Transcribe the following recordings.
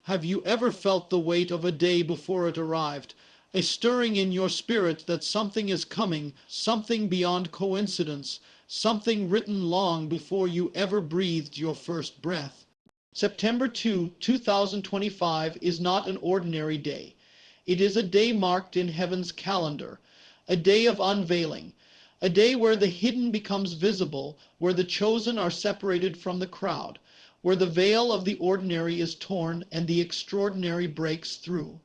Have you ever felt the weight of a day before it arrived? A stirring in your spirit that something is coming, something beyond coincidence, something written long before you ever breathed your first breath. September 2, 2025 is not an ordinary day. It is a day marked in heaven's calendar, a day of unveiling, a day where the hidden becomes visible, where the chosen are separated from the crowd, where the veil of the ordinary is torn and the extraordinary breaks through.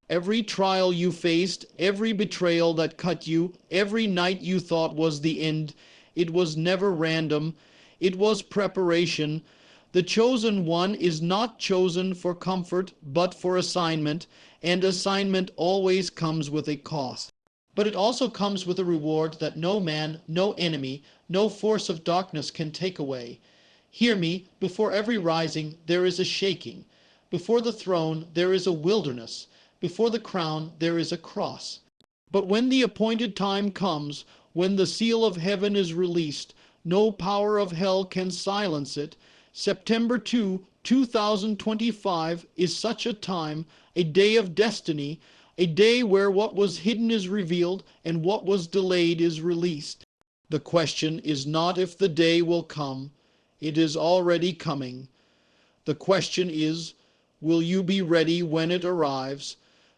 Every trial you faced, every betrayal that cut you, every night you thought was the end, it was never random. It was preparation. The chosen one is not chosen for comfort, but for assignment, and assignment always comes with a cost. But it also comes with a reward that no man, no enemy, no force of darkness can take away. Hear me, before every rising there is a shaking. Before the throne there is a wilderness. Before the crown there is a cross. But when the appointed time comes, when the seal of heaven is released, no power of hell can silence it. September 2025 is such a time, a day of destiny, a day where what was hidden is revealed and what was delayed is released. The question is not if the day will come. It is already coming. The question is, will you be ready when it arrives?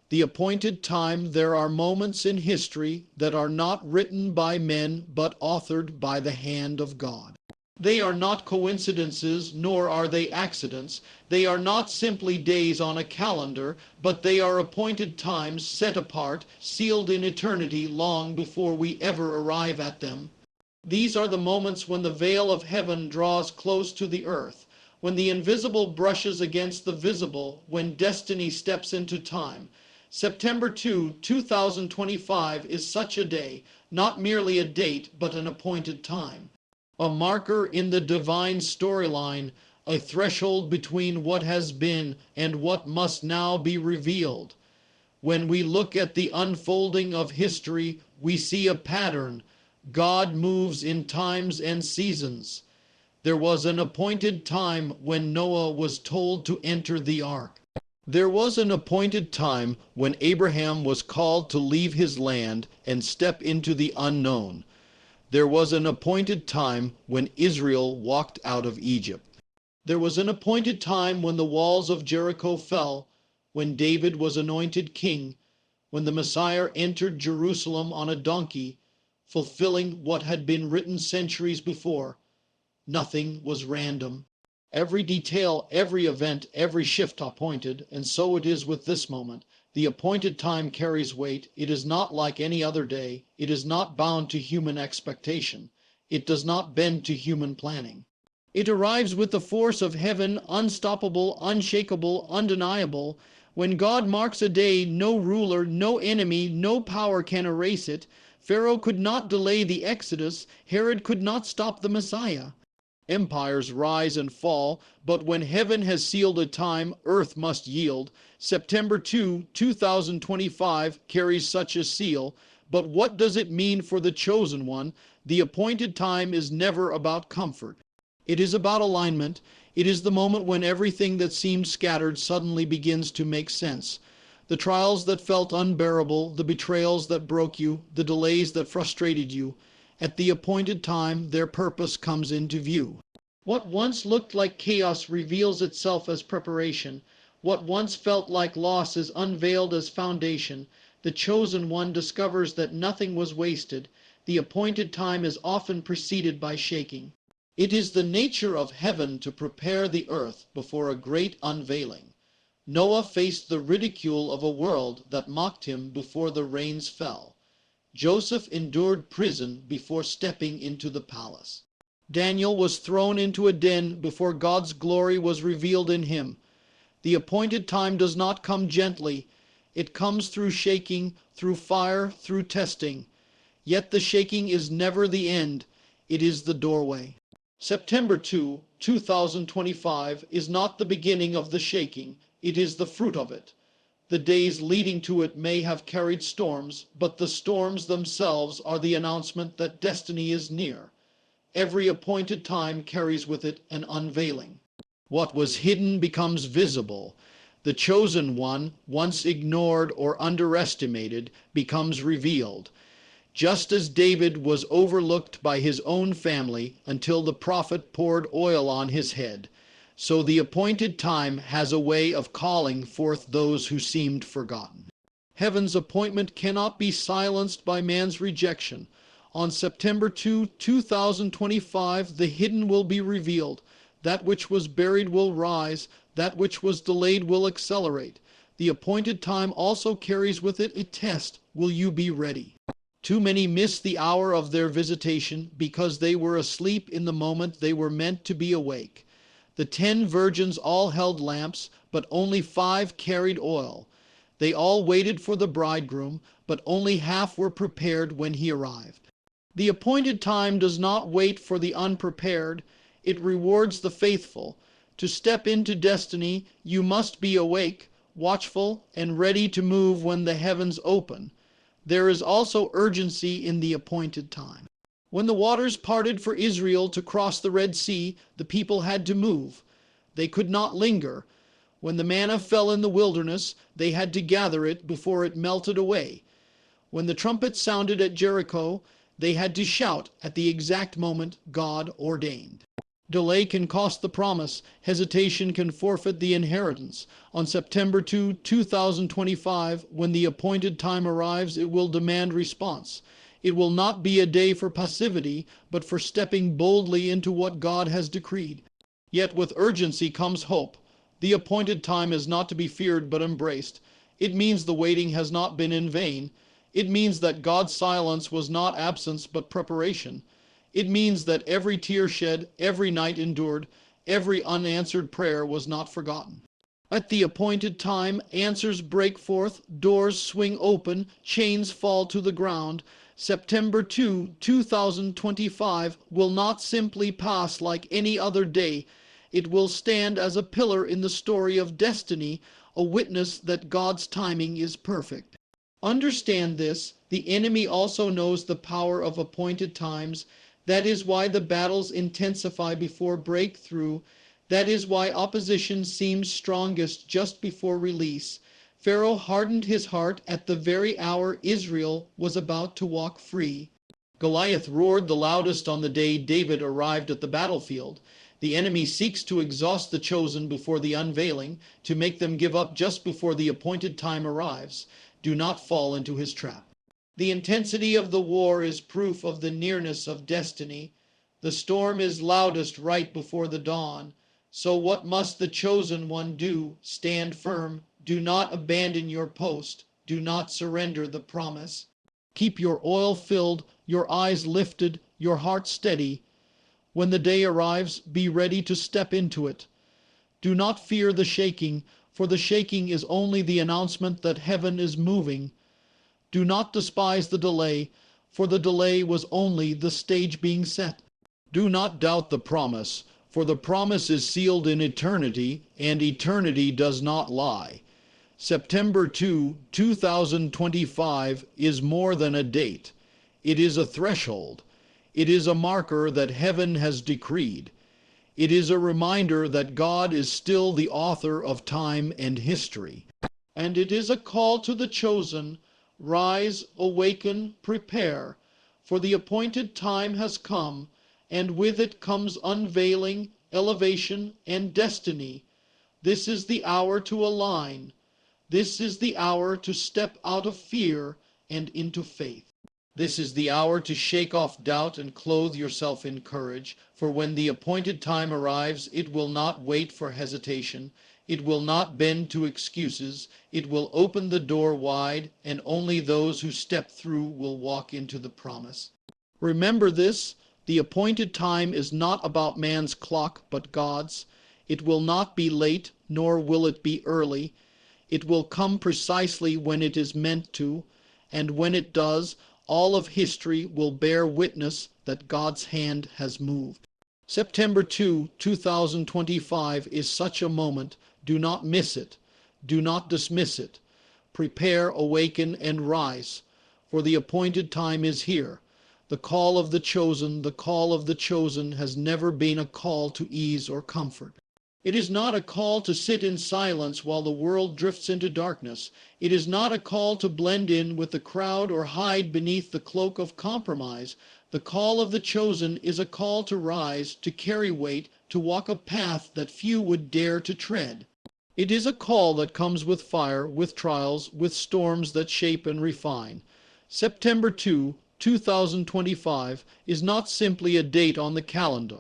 The appointed time. There are moments in history that are not written by men but authored by the hand of God. They are not coincidences, nor are they accidents. They are not simply days on a calendar, but they are appointed times set apart, sealed in eternity long before we ever arrive at them. These are the moments when the veil of heaven draws close to the earth, when the invisible brushes against the visible, when destiny steps into time. September 2025 is such a day, not merely a date, but an appointed time. A marker in the divine storyline, a threshold between what has been and what must now be revealed. When we look at the unfolding of history, we see a pattern. God moves in times and seasons. There was an appointed time when Noah was told to enter the ark. There was an appointed time when Abraham was called to leave his land and step into the unknown. There was an appointed time when Israel walked out of Egypt. There was an appointed time when the walls of Jericho fell, when David was anointed king, when the Messiah entered Jerusalem on a donkey, fulfilling what had been written centuries before. Nothing was random. Every detail, every event, every shift appointed, and so it is with this moment. The appointed time carries weight. It is not like any other day. It is not bound to human expectation. It does not bend to human planning. It arrives with the force of heaven, unstoppable, unshakable, undeniable. When God marks a day, no ruler, no enemy, no power can erase it. Pharaoh could not delay the Exodus. Herod could not stop the Messiah. Empires rise and fall, but when heaven has sealed a time, earth must yield. September 2025 carries such a seal, but what does it mean for the chosen one? The appointed time is never about comfort. It is about alignment. It is the moment when everything that seemed scattered suddenly begins to make sense. The trials that felt unbearable, the betrayals that broke you, the delays that frustrated you, at the appointed time, their purpose comes into view. What once looked like chaos reveals itself as preparation. What once felt like loss is unveiled as foundation. The chosen one discovers that nothing was wasted. The appointed time is often preceded by shaking. It is the nature of heaven to prepare the earth before a great unveiling. Noah faced the ridicule of a world that mocked him before the rains fell. Joseph endured prison before stepping into the palace. Daniel was thrown into a den before God's glory was revealed in him. The appointed time does not come gently. It comes through shaking, through fire, through testing. Yet the shaking is never the end. It is the doorway. September 2025 is not the beginning of the shaking. It is the fruit of it. The days leading to it may have carried storms, but the storms themselves are the announcement that destiny is near. Every appointed time carries with it an unveiling. What was hidden becomes visible. The chosen one, once ignored or underestimated, becomes revealed. Just as David was overlooked by his own family until the prophet poured oil on his head, so the appointed time has a way of calling forth those who seemed forgotten. Heaven's appointment cannot be silenced by man's rejection. On September 2, 2025, the hidden will be revealed. That which was buried will rise. That which was delayed will accelerate. The appointed time also carries with it a test. Will you be ready? Too many miss the hour of their visitation because they were asleep in the moment they were meant to be awake. The 10 virgins all held lamps, but only 5 carried oil. They all waited for the bridegroom, but only half were prepared when he arrived. The appointed time does not wait for the unprepared. It rewards the faithful. To step into destiny, you must be awake, watchful, and ready to move when the heavens open. There is also urgency in the appointed time. When the waters parted for Israel to cross the Red Sea, the people had to move. They could not linger. When the manna fell in the wilderness, they had to gather it before it melted away. When the trumpet sounded at Jericho, they had to shout at the exact moment God ordained. Delay can cost the promise. Hesitation can forfeit the inheritance. On September 2, 2025, when the appointed time arrives, it will demand response. It will not be a day for passivity, but for stepping boldly into what God has decreed. Yet with urgency comes hope. The appointed time is not to be feared but embraced. It means the waiting has not been in vain. It means that God's silence was not absence but preparation. It means that every tear shed, every night endured, every unanswered prayer was not forgotten. At the appointed time, answers break forth, doors swing open, chains fall to the ground. September 2, 2025 will not simply pass like any other day. It will stand as a pillar in the story of destiny, a witness that God's timing is perfect. Understand this, the enemy also knows the power of appointed times. That is why the battles intensify before breakthrough. That is why opposition seems strongest just before release. Pharaoh hardened his heart at the very hour Israel was about to walk free. Goliath roared the loudest on the day David arrived at the battlefield. The enemy seeks to exhaust the chosen before the unveiling, to make them give up just before the appointed time arrives. Do not fall into his trap. The intensity of the war is proof of the nearness of destiny. The storm is loudest right before the dawn. So what must the chosen one do? Stand firm. Do not abandon your post. Do not surrender the promise. Keep your oil filled, your eyes lifted, your heart steady. When the day arrives, be ready to step into it. Do not fear the shaking, for the shaking is only the announcement that heaven is moving. Do not despise the delay, for the delay was only the stage being set. Do not doubt the promise, for the promise is sealed in eternity, and eternity does not lie. September 2, 2025 is more than a date. It is a threshold. It is a marker that heaven has decreed. It is a reminder that God is still the author of time and history. And it is a call to the chosen. Rise, awaken, prepare, for the appointed time has come, and with it comes unveiling, elevation, and destiny. This is the hour to align. This is the hour to step out of fear and into faith. This is the hour to shake off doubt and clothe yourself in courage, for when the appointed time arrives, it will not wait for hesitation. It will not bend to excuses. It will open the door wide, and only those who step through will walk into the promise. Remember this, the appointed time is not about man's clock, but God's. It will not be late, nor will it be early. It will come precisely when it is meant to, and when it does, all of history will bear witness that God's hand has moved. September 2, 2025 is such a moment. Do not miss it. Do not dismiss it. Prepare, awaken, and rise, for the appointed time is here. The call of the chosen has never been a call to ease or comfort. It is not a call to sit in silence while the world drifts into darkness. It is not a call to blend in with the crowd or hide beneath the cloak of compromise. The call of the chosen is a call to rise, to carry weight, to walk a path that few would dare to tread. It is a call that comes with fire, with trials, with storms that shape and refine. September 2, 2025 is not simply a date on the calendar.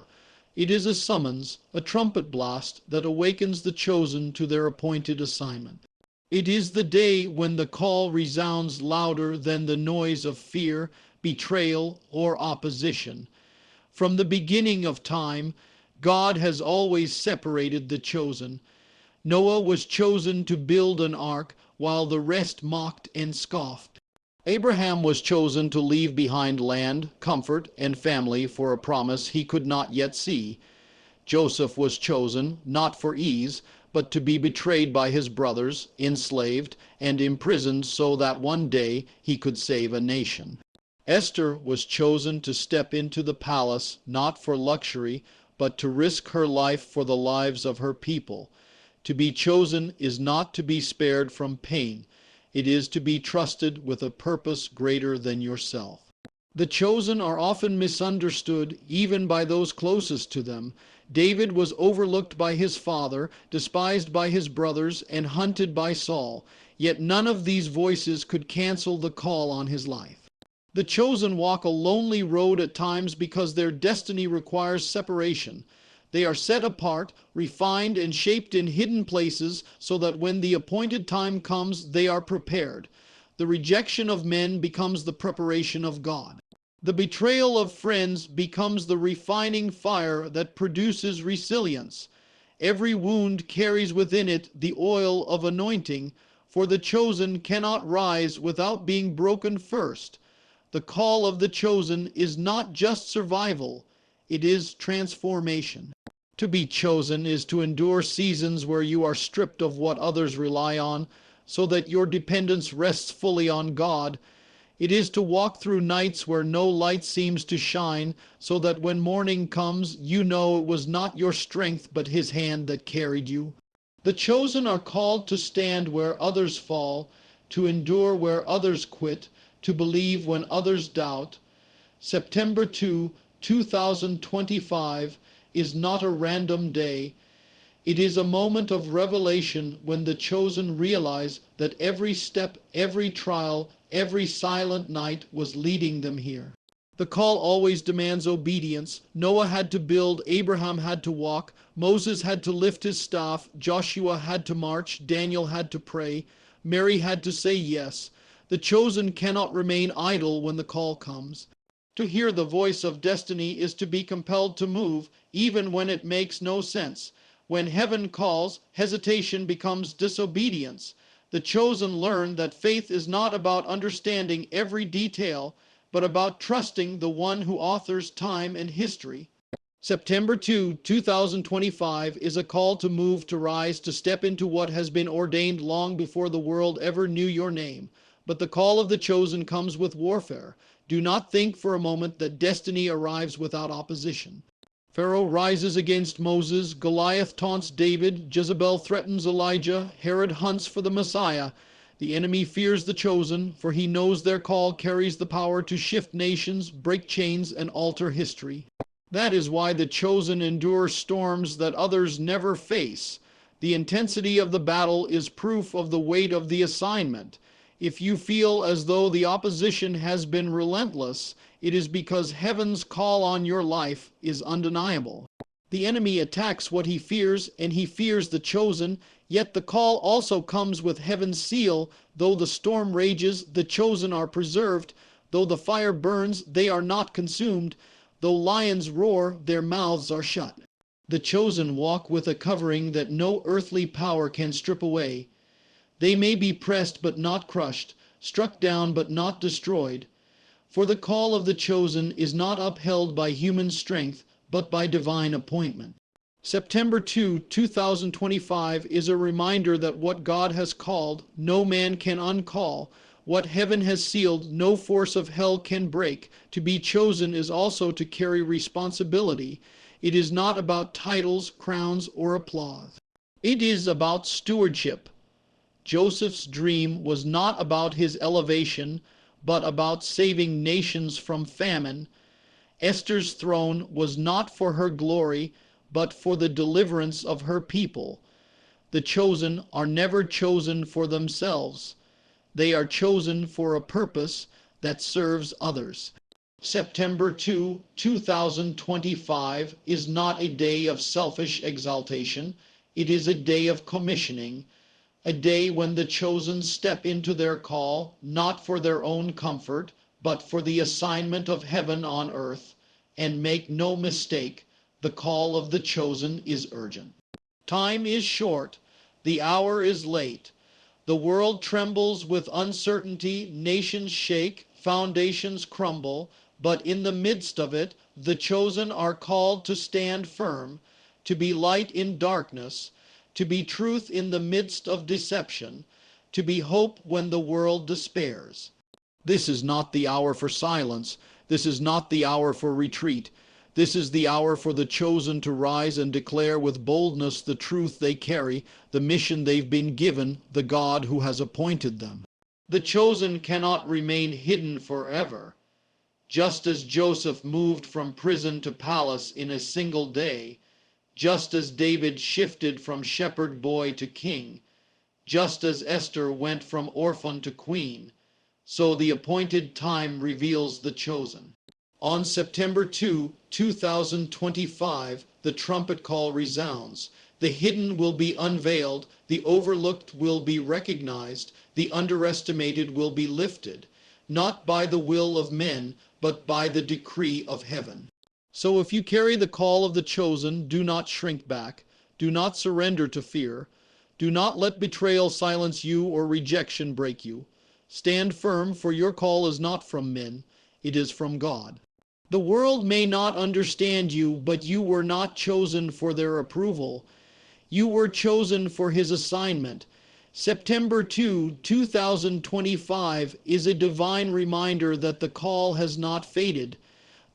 It is a summons, a trumpet blast that awakens the chosen to their appointed assignment. It is the day when the call resounds louder than the noise of fear, betrayal, or opposition. From the beginning of time, God has always separated the chosen. Noah was chosen to build an ark, while the rest mocked and scoffed. Abraham was chosen to leave behind land, comfort, and family for a promise he could not yet see. Joseph was chosen, not for ease, but to be betrayed by his brothers, enslaved, and imprisoned so that one day he could save a nation. Esther was chosen to step into the palace, not for luxury, but to risk her life for the lives of her people. To be chosen is not to be spared from pain. It is to be trusted with a purpose greater than yourself. The chosen are often misunderstood, even by those closest to them. David was overlooked by his father, despised by his brothers, and hunted by Saul. Yet none of these voices could cancel the call on his life. The chosen walk a lonely road at times because their destiny requires separation. They are set apart, refined, and shaped in hidden places so that when the appointed time comes, they are prepared. The rejection of men becomes the preparation of God. The betrayal of friends becomes the refining fire that produces resilience. Every wound carries within it the oil of anointing, for the chosen cannot rise without being broken first. The call of the chosen is not just survival, it is transformation. To be chosen is to endure seasons where you are stripped of what others rely on, so that your dependence rests fully on God. It is to walk through nights where no light seems to shine, so that when morning comes, you know it was not your strength but His hand that carried you. The chosen are called to stand where others fall, to endure where others quit, to believe when others doubt. September 2, 2025 is not a random day. It is a moment of revelation when the chosen realize that every step, every trial, every silent night was leading them here. The call always demands obedience. Noah had to build, Abraham had to walk, Moses had to lift his staff, Joshua had to march, Daniel had to pray, Mary had to say yes. The chosen cannot remain idle when the call comes. To hear the voice of destiny is to be compelled to move, even when it makes no sense. When heaven calls, hesitation becomes disobedience. The chosen learn that faith is not about understanding every detail, but about trusting the one who authors time and history. September 2, 2025 is a call to move, to rise, to step into what has been ordained long before the world ever knew your name. But the call of the chosen comes with warfare. Do not think for a moment that destiny arrives without opposition. Pharaoh rises against Moses, Goliath taunts David, Jezebel threatens Elijah, Herod hunts for the Messiah. The enemy fears the chosen, for he knows their call carries the power to shift nations, break chains, and alter history. That is why the chosen endure storms that others never face. The intensity of the battle is proof of the weight of the assignment. If you feel as though the opposition has been relentless, it is because heaven's call on your life is undeniable. The enemy attacks what he fears, and he fears the chosen, yet the call also comes with heaven's seal. Though the storm rages, the chosen are preserved. Though the fire burns, they are not consumed. Though lions roar, their mouths are shut. The chosen walk with a covering that no earthly power can strip away. They may be pressed but not crushed, struck down but not destroyed. For the call of the chosen is not upheld by human strength, but by divine appointment. September 2, 2025 is a reminder that what God has called, no man can uncall. What heaven has sealed, no force of hell can break. To be chosen is also to carry responsibility. It is not about titles, crowns, or applause. It is about stewardship. Joseph's dream was not about his elevation, but about saving nations from famine. Esther's throne was not for her glory, but for the deliverance of her people. The chosen are never chosen for themselves. They are chosen for a purpose that serves others. September 2, 2025 is not a day of selfish exaltation. It is a day of commissioning, a day when the chosen step into their call, not for their own comfort, but for the assignment of heaven on earth. And make no mistake, the call of the chosen is urgent. Time is short. The hour is late. The world trembles with uncertainty, nations shake, foundations crumble, but in the midst of it, the chosen are called to stand firm, to be light in darkness, to be truth in the midst of deception, to be hope when the world despairs. This is not the hour for silence. This is not the hour for retreat. This is the hour for the chosen to rise and declare with boldness the truth they carry, the mission they've been given, the God who has appointed them. The chosen cannot remain hidden forever. Just as Joseph moved from prison to palace in a single day, just as David shifted from shepherd boy to king, just as Esther went from orphan to queen, so the appointed time reveals the chosen. On September 2, 2025, the trumpet call resounds. The hidden will be unveiled, the overlooked will be recognized, the underestimated will be lifted, not by the will of men, but by the decree of heaven. So if you carry the call of the chosen, do not shrink back, do not surrender to fear, do not let betrayal silence you or rejection break you. Stand firm, for your call is not from men, it is from God. The world may not understand you, but you were not chosen for their approval. You were chosen for his assignment. September 2, 2025 is a divine reminder that the call has not faded.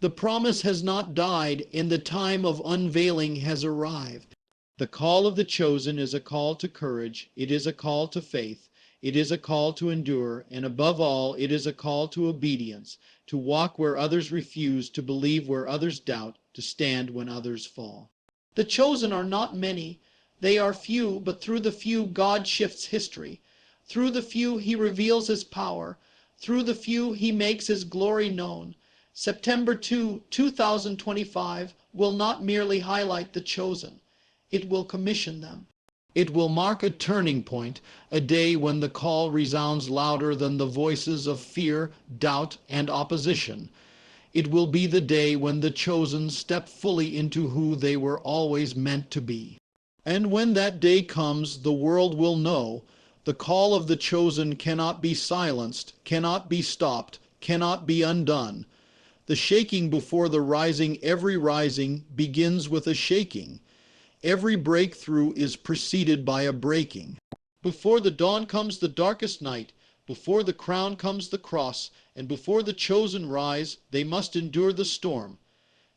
The promise has not died, and the time of unveiling has arrived. The call of the chosen is a call to courage. It is a call to faith. It is a call to endure, and above all, it is a call to obedience, to walk where others refuse, to believe where others doubt, to stand when others fall. The chosen are not many. They are few, but through the few, God shifts history. Through the few, he reveals his power. Through the few, he makes his glory known. September 2, 2025 will not merely highlight the chosen. It will commission them. It will mark a turning point, a day when the call resounds louder than the voices of fear, doubt, and opposition. It will be the day when the chosen step fully into who they were always meant to be. And when that day comes, the world will know the call of the chosen cannot be silenced, cannot be stopped, cannot be undone. The shaking before the rising, every rising begins with a shaking. Every breakthrough is preceded by a breaking. Before the dawn comes the darkest night, before the crown comes the cross, and before the chosen rise, they must endure the storm.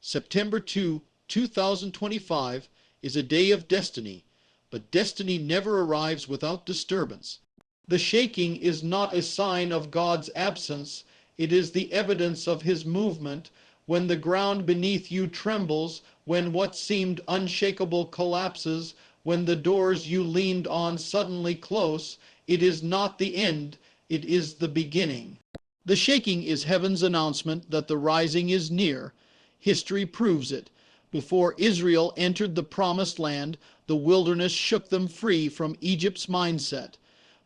September 2, 2025 is a day of destiny, but destiny never arrives without disturbance. The shaking is not a sign of God's absence, it is the evidence of his movement. When the ground beneath you trembles, when what seemed unshakable collapses, when the doors you leaned on suddenly close, it is not the end, it is the beginning. The shaking is heaven's announcement that the rising is near. History proves it. Before Israel entered the promised land, the wilderness shook them free from Egypt's mindset.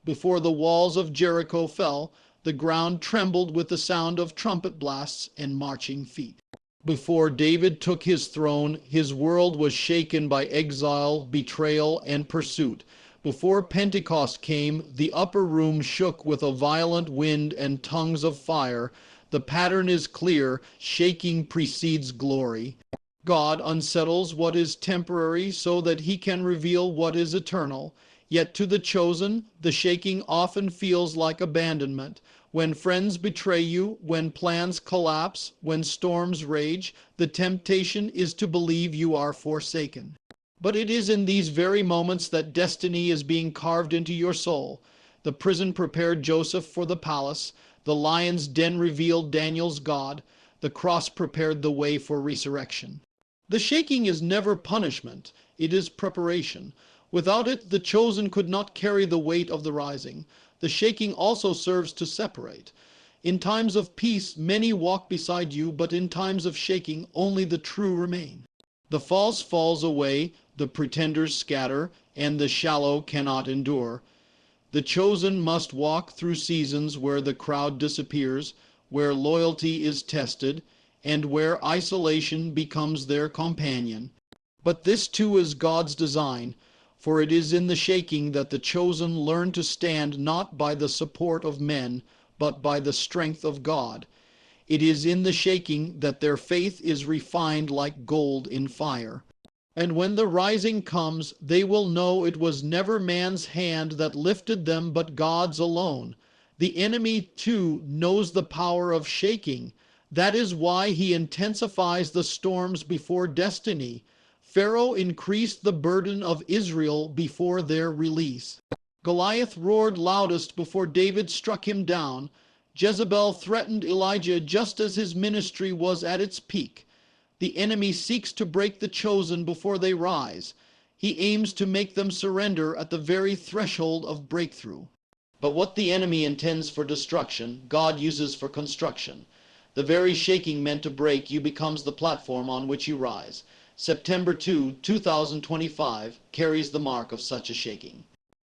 Before the walls of Jericho fell, the ground trembled with the sound of trumpet blasts and marching feet. Before David took his throne, his world was shaken by exile, betrayal, and pursuit. Before Pentecost came, the upper room shook with a violent wind and tongues of fire. The pattern is clear: shaking precedes glory. God unsettles what is temporary so that he can reveal what is eternal. Yet to the chosen, the shaking often feels like abandonment. When friends betray you, when plans collapse, when storms rage, the temptation is to believe you are forsaken. But it is in these very moments that destiny is being carved into your soul. The prison prepared Joseph for the palace. The lion's den revealed Daniel's God. The cross prepared the way for resurrection. The shaking is never punishment. It is preparation. Without it, the chosen could not carry the weight of the rising. The shaking also serves to separate. In times of peace, many walk beside you, but in times of shaking, only the true remain. The false falls away, the pretenders scatter, and the shallow cannot endure. The chosen must walk through seasons where the crowd disappears, where loyalty is tested, and where isolation becomes their companion. But this too is God's design, for it is in the shaking that the chosen learn to stand not by the support of men, but by the strength of God. It is in the shaking that their faith is refined like gold in fire. And when the rising comes, they will know it was never man's hand that lifted them, but God's alone. The enemy, too, knows the power of shaking. That is why he intensifies the storms before destiny. Pharaoh increased the burden of Israel before their release. Goliath roared loudest before David struck him down. Jezebel threatened Elijah just as his ministry was at its peak. The enemy seeks to break the chosen before they rise. He aims to make them surrender at the very threshold of breakthrough. But what the enemy intends for destruction, God uses for construction. The very shaking meant to break you becomes the platform on which you rise. September 2, 2025 carries the mark of such a shaking.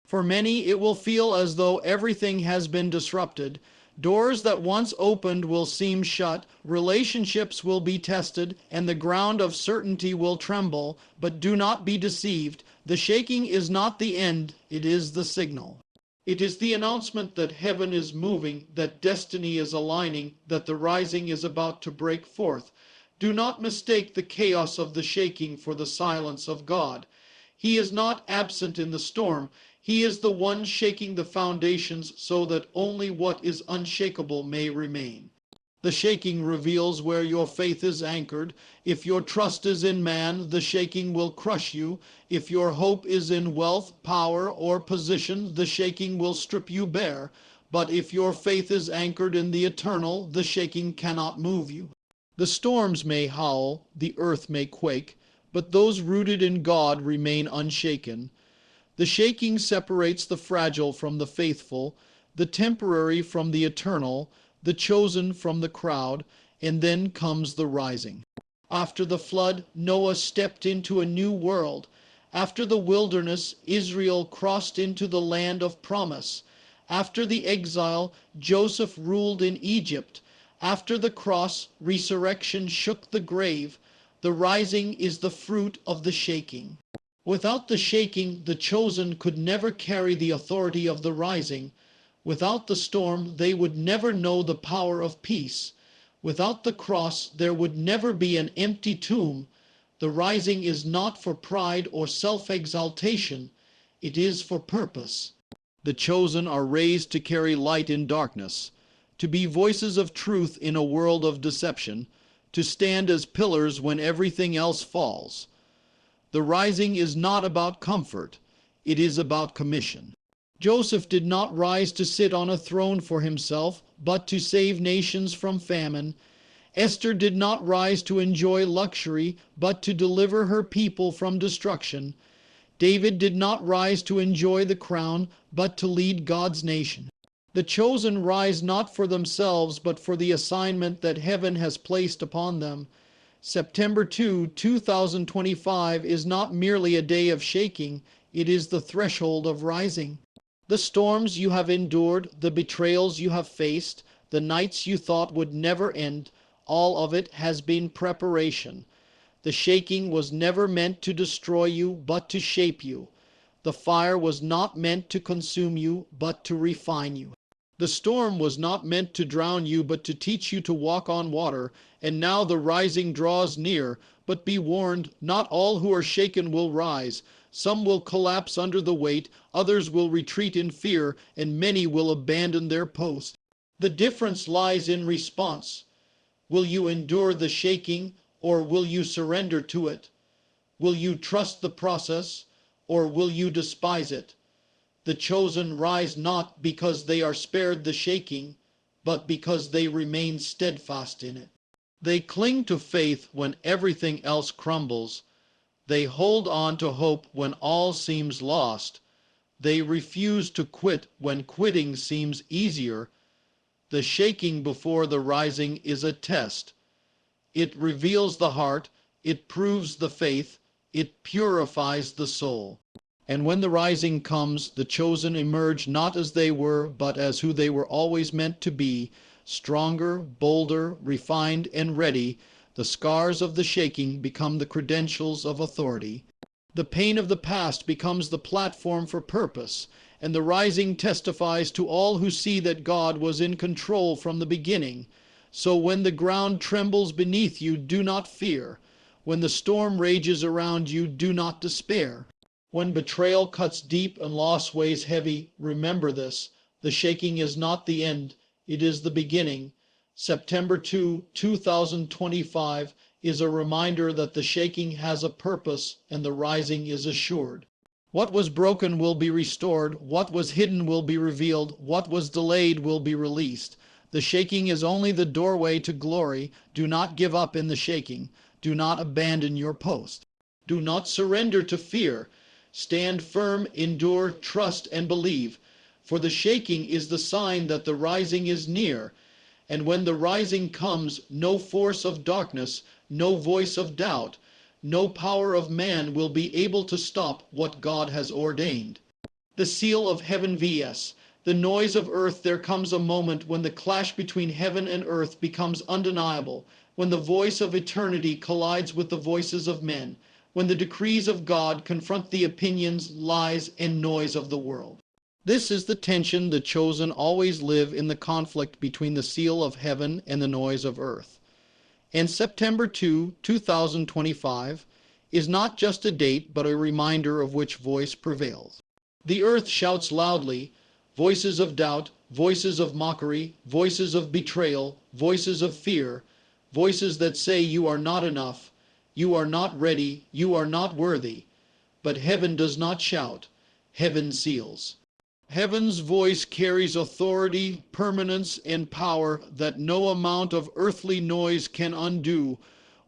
For many, it will feel as though everything has been disrupted. Doors that once opened will seem shut, relationships will be tested, and the ground of certainty will tremble. But do not be deceived. The shaking is not the end, it is the signal. It is the announcement that heaven is moving, that destiny is aligning, that the rising is about to break forth. Do not mistake the chaos of the shaking for the silence of God. He is not absent in the storm. He is the one shaking the foundations so that only what is unshakable may remain. The shaking reveals where your faith is anchored. If your trust is in man, the shaking will crush you. If your hope is in wealth, power, or position, the shaking will strip you bare. But if your faith is anchored in the eternal, the shaking cannot move you. The storms may howl, the earth may quake, but those rooted in God remain unshaken. The shaking separates the fragile from the faithful, the temporary from the eternal, the chosen from the crowd, and then comes the rising. After the flood, Noah stepped into a new world. After the wilderness, Israel crossed into the land of promise. After the exile, Joseph ruled in Egypt. After the cross, resurrection shook the grave. The rising is the fruit of the shaking. Without the shaking, the chosen could never carry the authority of the rising. Without the storm, they would never know the power of peace. Without the cross, there would never be an empty tomb. The rising is not for pride or self-exaltation. It is for purpose. The chosen are raised to carry light in darkness, to be voices of truth in a world of deception, to stand as pillars when everything else falls. The rising is not about comfort. It is about commission. Joseph did not rise to sit on a throne for himself, but to save nations from famine. Esther did not rise to enjoy luxury, but to deliver her people from destruction. David did not rise to enjoy the crown, but to lead God's nation. The chosen rise not for themselves, but for the assignment that heaven has placed upon them. September 2, 2025 is not merely a day of shaking, it is the threshold of rising. The storms you have endured, the betrayals you have faced, the nights you thought would never end, all of it has been preparation. The shaking was never meant to destroy you, but to shape you. The fire was not meant to consume you, but to refine you. The storm was not meant to drown you, but to teach you to walk on water. And now the rising draws near. But be warned, not all who are shaken will rise. Some will collapse under the weight, others will retreat in fear, and many will abandon their post. The difference lies in response. Will you endure the shaking, or will you surrender to it? Will you trust the process, or will you despise it? The chosen rise not because they are spared the shaking, but because they remain steadfast in it. They cling to faith when everything else crumbles. They hold on to hope when all seems lost. They refuse to quit when quitting seems easier. The shaking before the rising is a test. It reveals the heart, it proves the faith, it purifies the soul. And when the rising comes, the chosen emerge not as they were, but as who they were always meant to be, stronger, bolder, refined, and ready. The scars of the shaking become the credentials of authority. The pain of the past becomes the platform for purpose, and the rising testifies to all who see that God was in control from the beginning. So when the ground trembles beneath you, do not fear. When the storm rages around you, do not despair. When betrayal cuts deep and loss weighs heavy, remember this. The shaking is not the end, it is the beginning. September 2025 is a reminder that the shaking has a purpose and the rising is assured. What was broken will be restored, what was hidden will be revealed, what was delayed will be released. The shaking is only the doorway to glory. Do not give up in the shaking. Do not abandon your post. Do not surrender to fear. Stand firm, endure, trust, and believe. For the shaking is the sign that the rising is near. And when the rising comes, no force of darkness, no voice of doubt, no power of man will be able to stop what God has ordained. The seal of heaven vs. the noise of earth. There comes a moment when the clash between heaven and earth becomes undeniable, when the voice of eternity collides with the voices of men, when the decrees of God confront the opinions, lies, and noise of the world. This is the tension the chosen always live in, the conflict between the seal of heaven and the noise of earth. And September 2025 is not just a date, but a reminder of which voice prevails. The earth shouts loudly, voices of doubt, voices of mockery, voices of betrayal, voices of fear, voices that say you are not enough, you are not ready, you are not worthy. But heaven does not shout, heaven seals. Heaven's voice carries authority, permanence, and power that no amount of earthly noise can undo.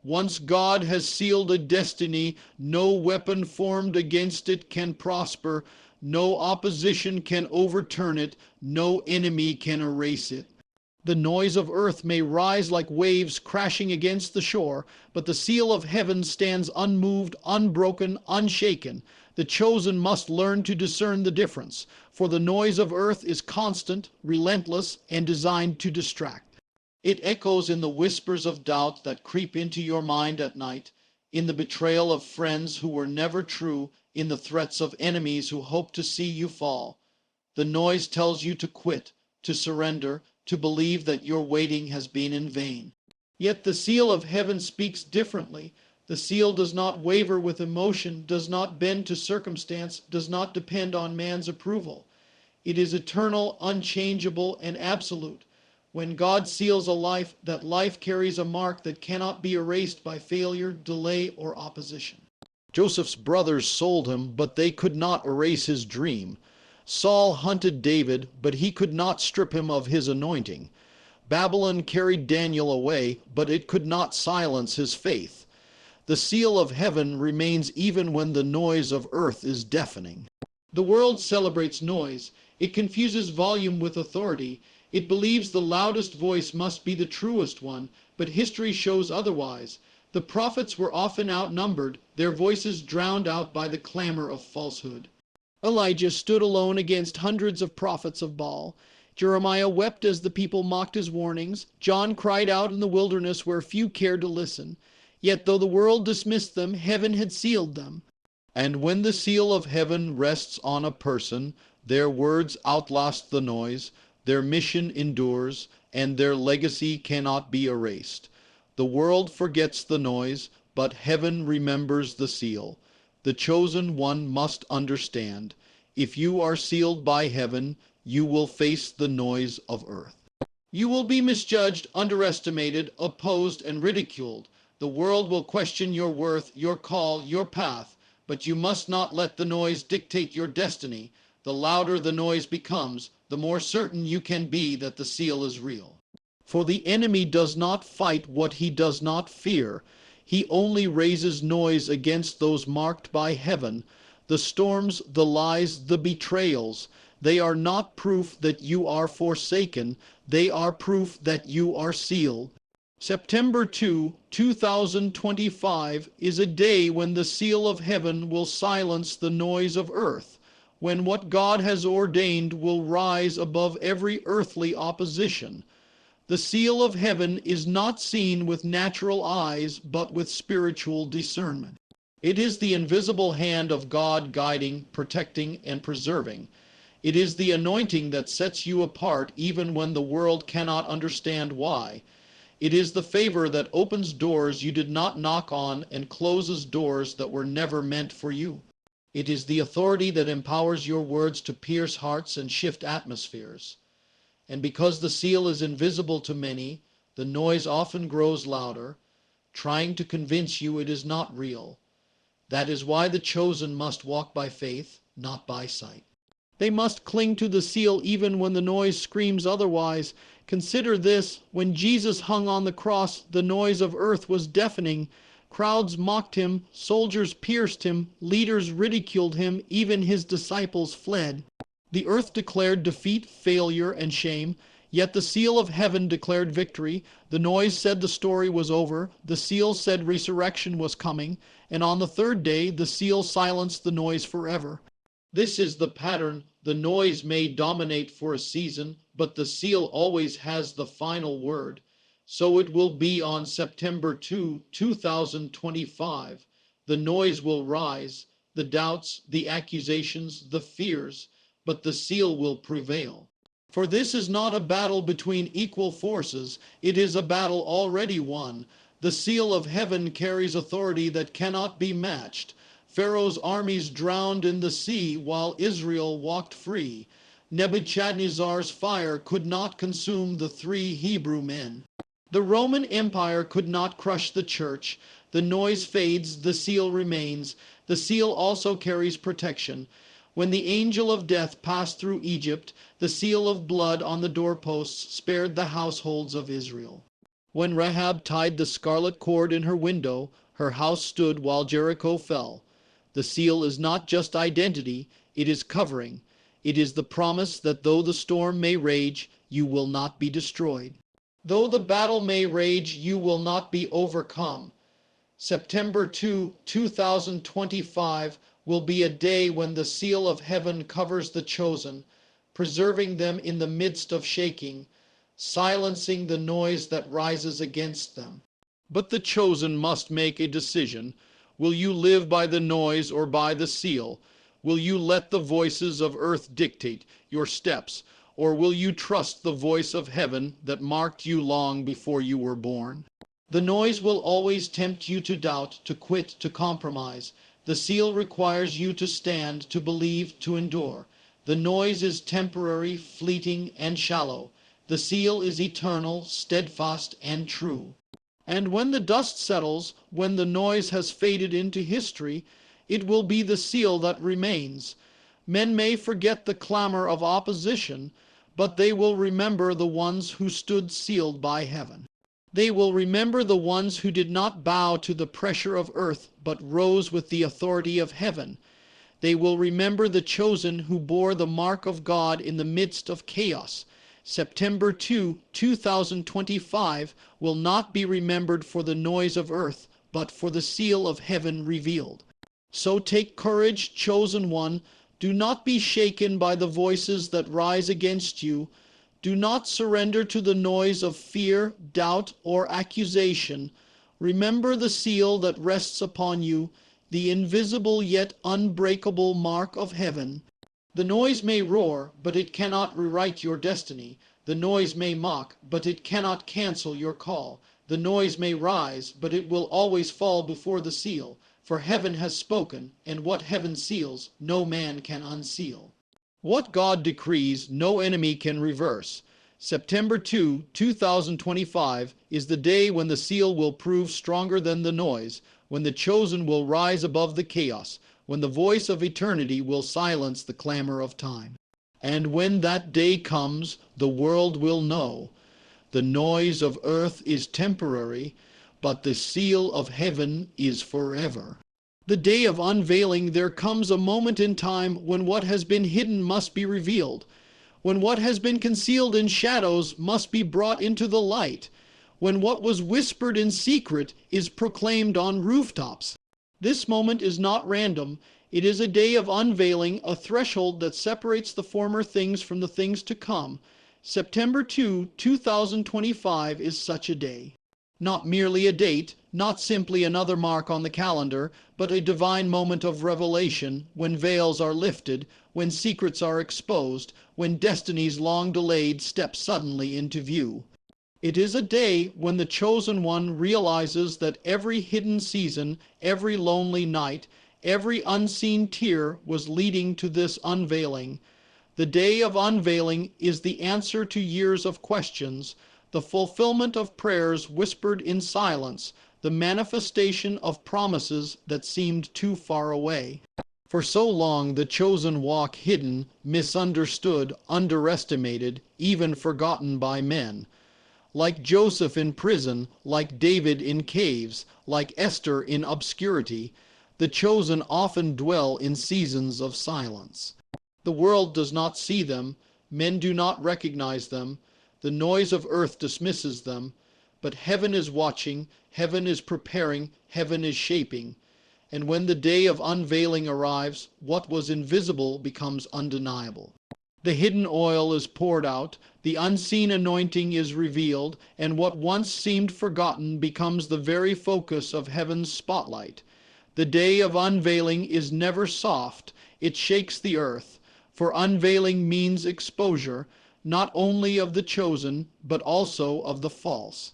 Once God has sealed a destiny, no weapon formed against it can prosper, no opposition can overturn it, no enemy can erase it. The noise of earth may rise like waves crashing against the shore, but the seal of heaven stands unmoved, unbroken, unshaken. The chosen must learn to discern the difference, for the noise of earth is constant, relentless, and designed to distract. It echoes in the whispers of doubt that creep into your mind at night, in the betrayal of friends who were never true, in the threats of enemies who hope to see you fall. The noise tells you to quit, to surrender, to believe that your waiting has been in vain. Yet the seal of heaven speaks differently. The seal does not waver with emotion, does not bend to circumstance, does not depend on man's approval. It is eternal, unchangeable, and absolute. When God seals a life, that life carries a mark that cannot be erased by failure, delay, or opposition. Joseph's brothers sold him, but they could not erase his dream. Saul hunted David, but he could not strip him of his anointing. Babylon carried Daniel away, but it could not silence his faith. The seal of heaven remains even when the noise of earth is deafening. The world celebrates noise. It confuses volume with authority. It believes the loudest voice must be the truest one, but history shows otherwise. The prophets were often outnumbered, their voices drowned out by the clamor of falsehood. Elijah stood alone against hundreds of prophets of Baal. Jeremiah wept as the people mocked his warnings. John cried out in the wilderness where few cared to listen. Yet though the world dismissed them, heaven had sealed them. And when the seal of heaven rests on a person, their words outlast the noise, their mission endures, and their legacy cannot be erased. The world forgets the noise, but heaven remembers the seal. The chosen one must understand. If you are sealed by heaven, you will face the noise of earth. You will be misjudged, underestimated, opposed, and ridiculed. The world will question your worth, your call, your path, but you must not let the noise dictate your destiny. The louder the noise becomes, the more certain you can be that the seal is real. For the enemy does not fight what he does not fear. He only raises noise against those marked by heaven. The storms, the lies, the betrayals, they are not proof that you are forsaken. They are proof that you are sealed. September 2025 is a day when the seal of heaven will silence the noise of earth, when what God has ordained will rise above every earthly opposition. The seal of heaven is not seen with natural eyes, but with spiritual discernment. It is the invisible hand of God guiding, protecting, and preserving. It is the anointing that sets you apart even when the world cannot understand why. It is the favor that opens doors you did not knock on and closes doors that were never meant for you. It is the authority that empowers your words to pierce hearts and shift atmospheres. And because the seal is invisible to many, the noise often grows louder, trying to convince you it is not real. That is why the chosen must walk by faith, not by sight. They must cling to the seal even when the noise screams otherwise. Consider this: when Jesus hung on the cross, the noise of earth was deafening. Crowds mocked him, soldiers pierced him, leaders ridiculed him, even his disciples fled. The earth declared defeat, failure, and shame, yet the seal of heaven declared victory. The noise said the story was over, the seal said resurrection was coming, and on the third day the seal silenced the noise forever. This is the pattern. The noise may dominate for a season, but the seal always has the final word. So it will be on September 2025. The noise will rise, the doubts, the accusations, the fears, but the seal will prevail. For this is not a battle between equal forces, it is a battle already won. The seal of heaven carries authority that cannot be matched. Pharaoh's armies drowned in the sea while Israel walked free. Nebuchadnezzar's fire could not consume the 3 Hebrew men. The Roman Empire could not crush the church. The noise fades, the seal remains. The seal also carries protection. When the angel of death passed through Egypt, the seal of blood on the doorposts spared the households of Israel. When Rahab tied the scarlet cord in her window, her house stood while Jericho fell. The seal is not just identity, it is covering. It is the promise that though the storm may rage, you will not be destroyed. Though the battle may rage, you will not be overcome. September 2025 will be a day when the seal of heaven covers the chosen, preserving them in the midst of shaking, silencing the noise that rises against them. But the chosen must make a decision. Will you live by the noise or by the seal? Will you let the voices of earth dictate your steps, or will you trust the voice of heaven that marked you long before you were born? The noise will always tempt you to doubt, to quit, to compromise. The seal requires you to stand, to believe, to endure. The noise is temporary, fleeting, and shallow. The seal is eternal, steadfast, and true. And when the dust settles, when the noise has faded into history, it will be the seal that remains. Men may forget the clamor of opposition, but they will remember the ones who stood sealed by heaven. They will remember the ones who did not bow to the pressure of earth, but rose with the authority of heaven. They will remember the chosen who bore the mark of God in the midst of chaos. September 2025 will not be remembered for the noise of earth, but for the seal of heaven revealed. So take courage, chosen one. Do not be shaken by the voices that rise against you. Do not surrender to the noise of fear, doubt, or accusation. Remember the seal that rests upon you, the invisible yet unbreakable mark of heaven. The noise may roar, but it cannot rewrite your destiny. The noise may mock, but it cannot cancel your call. The noise may rise, but it will always fall before the seal. For heaven has spoken, and what heaven seals, no man can unseal. What God decrees, no enemy can reverse. September 2, 2025 is the day when the seal will prove stronger than the noise, when the chosen will rise above the chaos, when the voice of eternity will silence the clamor of time. And when that day comes, the world will know. The noise of earth is temporary, but the seal of heaven is forever. The day of unveiling, there comes a moment in time when what has been hidden must be revealed, when what has been concealed in shadows must be brought into the light, when what was whispered in secret is proclaimed on rooftops. This moment is not random. It is a day of unveiling, a threshold that separates the former things from the things to come. September 2, 2025 is such a day. Not merely a date, not simply another mark on the calendar, but a divine moment of revelation, when veils are lifted, when secrets are exposed, when destinies long delayed step suddenly into view. It is a day when the chosen one realizes that every hidden season, every lonely night, every unseen tear was leading to this unveiling. The day of unveiling is the answer to years of questions, the fulfillment of prayers whispered in silence, the manifestation of promises that seemed too far away. For so long the chosen walk hidden, misunderstood, underestimated, even forgotten by men. Like Joseph in prison, like David in caves, like Esther in obscurity, the chosen often dwell in seasons of silence. The world does not see them, men do not recognize them, the noise of earth dismisses them, but heaven is watching, heaven is preparing, heaven is shaping. And when the day of unveiling arrives, what was invisible becomes undeniable. The hidden oil is poured out, the unseen anointing is revealed, and what once seemed forgotten becomes the very focus of heaven's spotlight. The day of unveiling is never soft, it shakes the earth, for unveiling means exposure, not only of the chosen, but also of the false.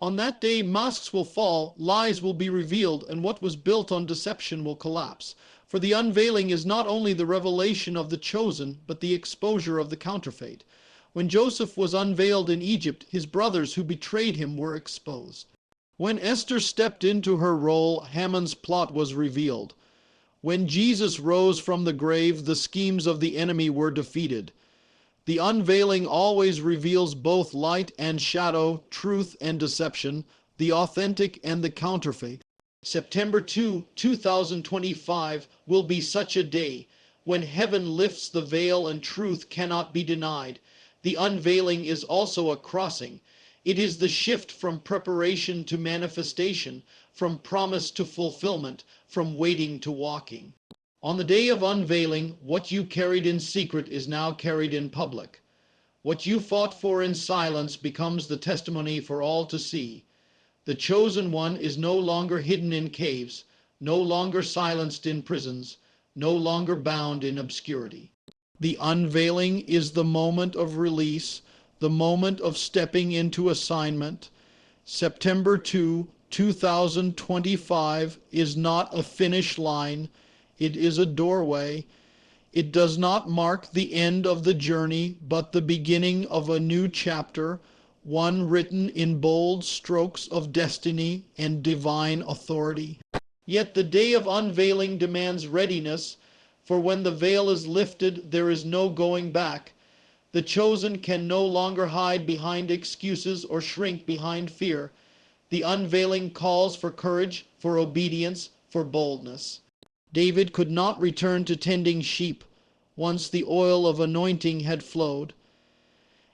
On that day, masks will fall, lies will be revealed, and what was built on deception will collapse. For the unveiling is not only the revelation of the chosen, but the exposure of the counterfeit. When Joseph was unveiled in Egypt, his brothers who betrayed him were exposed. When Esther stepped into her role, Haman's plot was revealed. When Jesus rose from the grave, the schemes of the enemy were defeated. The unveiling always reveals both light and shadow, truth and deception, the authentic and the counterfeit. September 2, 2025 will be such a day when heaven lifts the veil and truth cannot be denied. The unveiling is also a crossing. It is the shift from preparation to manifestation, from promise to fulfillment, from waiting to walking. On the day of unveiling, what you carried in secret is now carried in public. What you fought for in silence becomes the testimony for all to see. The chosen one is no longer hidden in caves, no longer silenced in prisons, no longer bound in obscurity. The unveiling is the moment of release, the moment of stepping into assignment. September 2, 2025 is not a finish line, it is a doorway. It does not mark the end of the journey, but the beginning of a new chapter, one written in bold strokes of destiny and divine authority. Yet the day of unveiling demands readiness, for when the veil is lifted, there is no going back. The chosen can no longer hide behind excuses or shrink behind fear. The unveiling calls for courage, for obedience, for boldness. David could not return to tending sheep once the oil of anointing had flowed.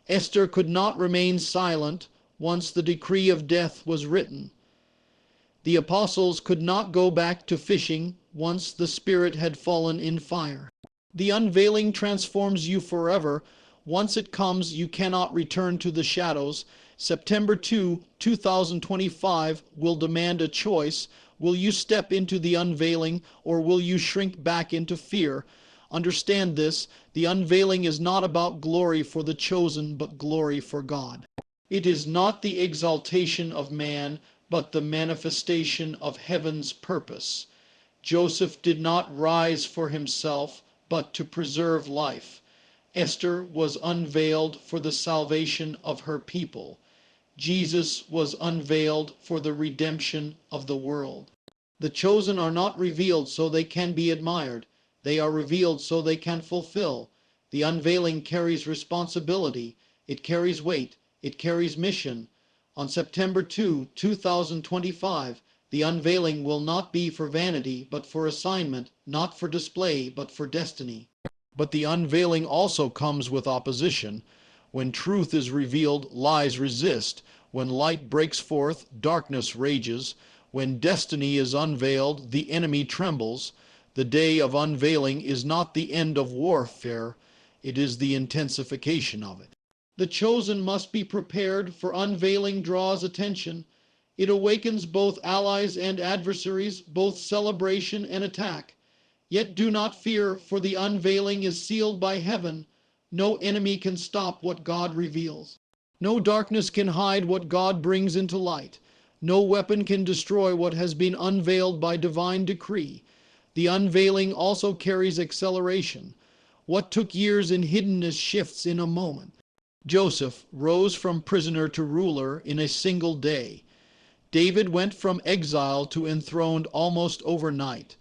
Esther could not remain silent once the decree of death was written. The apostles could not go back to fishing once the Spirit had fallen in fire. The unveiling transforms you forever. Once it comes, you cannot return to the shadows. September 2, 2025 will demand a choice. Will you step into the unveiling, or will you shrink back into fear? Understand this, the unveiling is not about glory for the chosen, but glory for God. It is not the exaltation of man, but the manifestation of heaven's purpose. Joseph did not rise for himself, but to preserve life. Esther was unveiled for the salvation of her people. Jesus was unveiled for the redemption of the world. The chosen are not revealed so they can be admired. They are revealed so they can fulfill. The unveiling carries responsibility. It carries weight. It carries mission. On September 2, 2025, the unveiling will not be for vanity, but for assignment, not for display, but for destiny. But the unveiling also comes with opposition. When truth is revealed, lies resist. When light breaks forth, darkness rages. When destiny is unveiled, the enemy trembles. The day of unveiling is not the end of warfare, it is the intensification of it. The chosen must be prepared, for unveiling draws attention. It awakens both allies and adversaries, both celebration and attack. Yet do not fear, for the unveiling is sealed by heaven. No enemy can stop what God reveals. No darkness can hide what God brings into light. No weapon can destroy what has been unveiled by divine decree. The unveiling also carries acceleration. What took years in hiddenness shifts in a moment. Joseph rose from prisoner to ruler in a single day. David went from exile to enthroned almost overnight.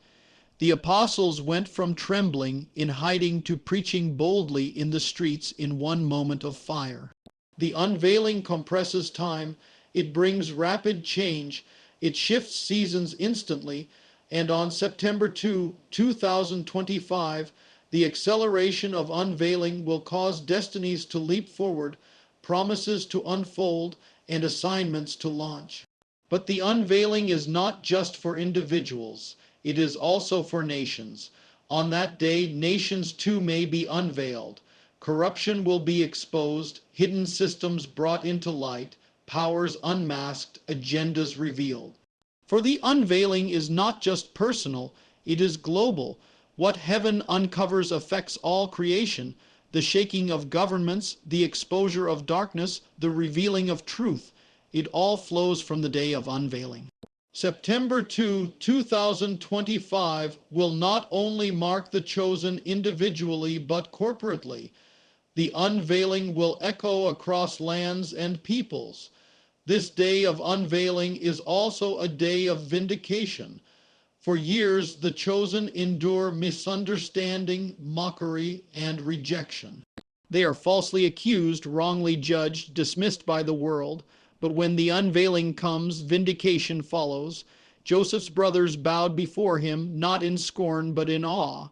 The apostles went from trembling in hiding to preaching boldly in the streets in one moment of fire. The unveiling compresses time. It brings rapid change. It shifts seasons instantly. And on September 2, 2025, the acceleration of unveiling will cause destinies to leap forward, promises to unfold, and assignments to launch. But the unveiling is not just for individuals. It is also for nations. On that day, nations too may be unveiled. Corruption will be exposed, hidden systems brought into light, powers unmasked, agendas revealed. For the unveiling is not just personal, it is global. What heaven uncovers affects all creation. The shaking of governments, the exposure of darkness, the revealing of truth. It all flows from the day of unveiling. September 2, 2025 will not only mark the chosen individually but corporately. The unveiling will echo across lands and peoples. This day of unveiling is also a day of vindication. For years, the chosen endure misunderstanding, mockery, and rejection. They are falsely accused, wrongly judged, dismissed by the world. But when the unveiling comes, vindication follows. Joseph's brothers bowed before him, not in scorn, but in awe.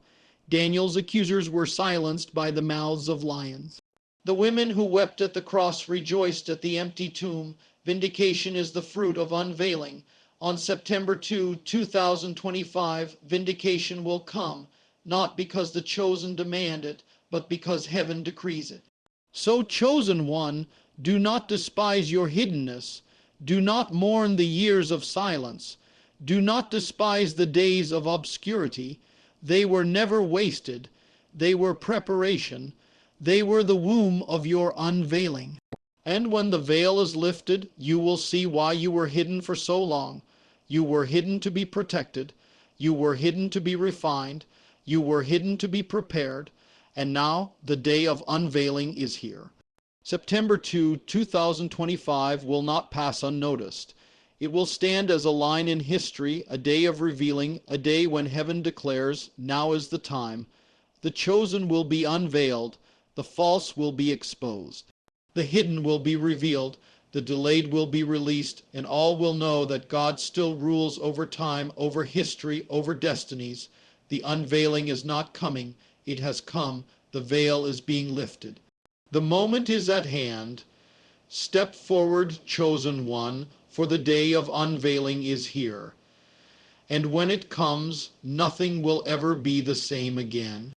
Daniel's accusers were silenced by the mouths of lions. The women who wept at the cross rejoiced at the empty tomb. Vindication is the fruit of unveiling. On September 2, 2025, vindication will come, not because the chosen demand it, but because heaven decrees it. So, chosen one, do not despise your hiddenness. Do not mourn the years of silence. Do not despise the days of obscurity. They were never wasted. They were preparation. They were the womb of your unveiling. And when the veil is lifted, you will see why you were hidden for so long. You were hidden to be protected. You were hidden to be refined. You were hidden to be prepared. And now the day of unveiling is here. September 2, 2025 will not pass unnoticed. It will stand as a line in history, a day of revealing, a day when heaven declares, now is the time. The chosen will be unveiled, the false will be exposed. The hidden will be revealed, the delayed will be released, and all will know that God still rules over time, over history, over destinies. The unveiling is not coming, it has come, the veil is being lifted. The moment is at hand. Step forward, chosen one, for the day of unveiling is here. And when it comes, nothing will ever be the same again.